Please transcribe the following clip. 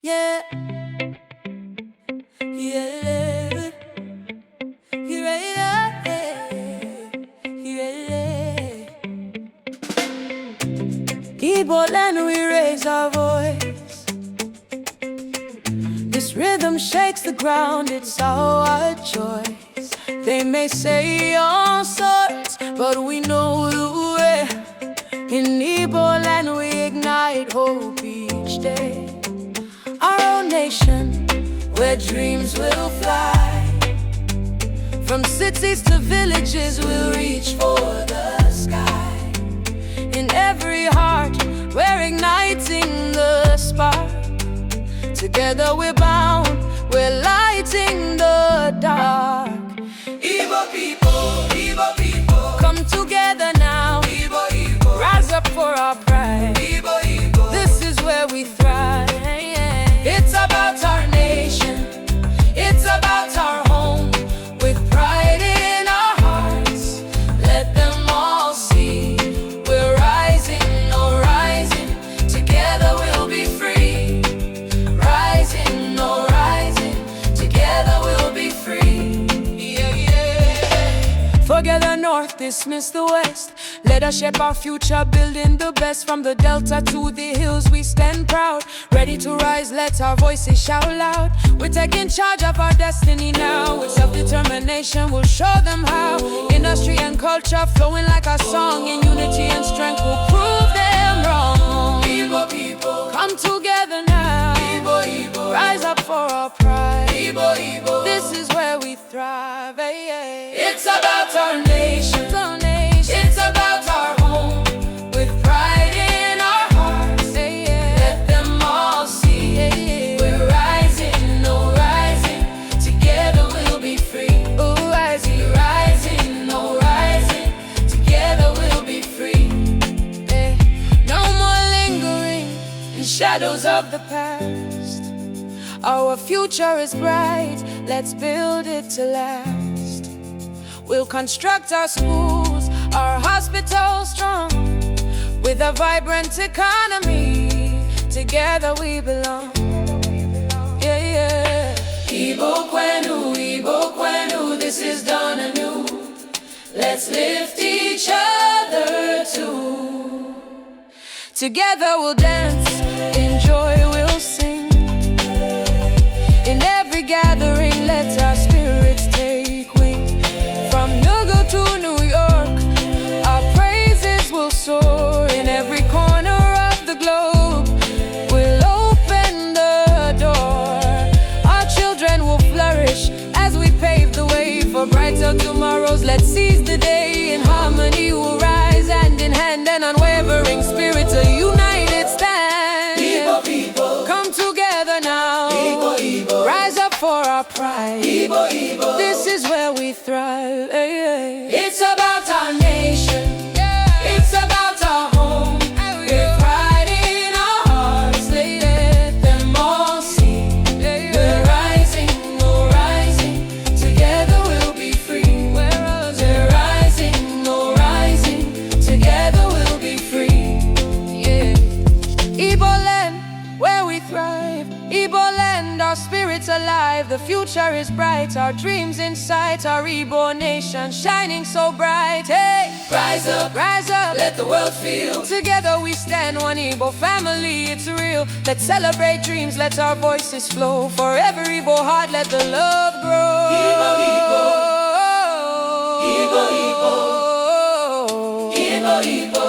Yeah, yeah, yeah. Igbo land, we raise our voice. This rhythm shakes the ground, it's our choice. They may say all sorts, but we know the way. In Igbo land, we ignite hope each day. Our own nation, where dreams will fly. From cities to villages, we'll reach for the sky. In every heart, we're igniting the spark. Together we're bound, we're lighting the dark. Igbo people, come together now. Igbo, rise up for our pride. Igbo, this is where we thrive. It's about our nation, it's about our home. With pride in our hearts, let them all see. We're rising, oh rising, together we'll be free. Rising, oh rising, together we'll be free. Yeah, yeah. Forget the north, dismiss the west. Let us shape our future, building the best. From the delta to the hills, we stand proud. Ready to rise, let our voices shout loud. We're taking charge of our destiny now. With self-determination, we'll show them how. Industry and culture flowing like a song. In unity and strength, we'll prove them wrong. Igbo people, come together now. Igbo, rise up for our pride. Igbo, this is where we thrive. It's about our nation. It's about our home. With pride in our hearts, let them all see. We're rising, oh rising, together we'll be free. Oh rising, rising, oh rising, together we'll be free. No more lingering in shadows of the past. Our future is bright, let's build it to last. We'll construct our schools, our hospitals strong. With a vibrant economy, together we belong. Yeah, yeah. Igbo kwenu, this is done anew. Let's lift each other too. Together we'll dance, in joy we'll sing. In every gathering, let our spirits take wing. From Nugu to New York, our praises will soar. In every corner of the globe, we'll open the door. Our children will flourish as we pave the way for brighter tomorrows. Let's seize the day, in harmony we'll rise. Hand in hand, an unwavering spirit, a united stand. Igbo people, come together now. Igbo, rise up for our pride. Igbo, this is where we thrive. It's about our nation, it's about our home. With pride in our hearts, let them all see. We're rising, oh rising, together we'll be free. We're rising, oh rising, together we'll be free. Yeah. Igbo land, where we thrive. Igbo land, our spirits alive. The future is bright, our dreams in sight. Our Igbo nation shining so bright. Hey, rise up, let the world feel. Together we stand, one Igbo family, it's real. Let's celebrate dreams, let our voices flow. For every Igbo heart, let the love grow. Igbo, Igbo, Igbo, Igbo, Igbo, Igbo.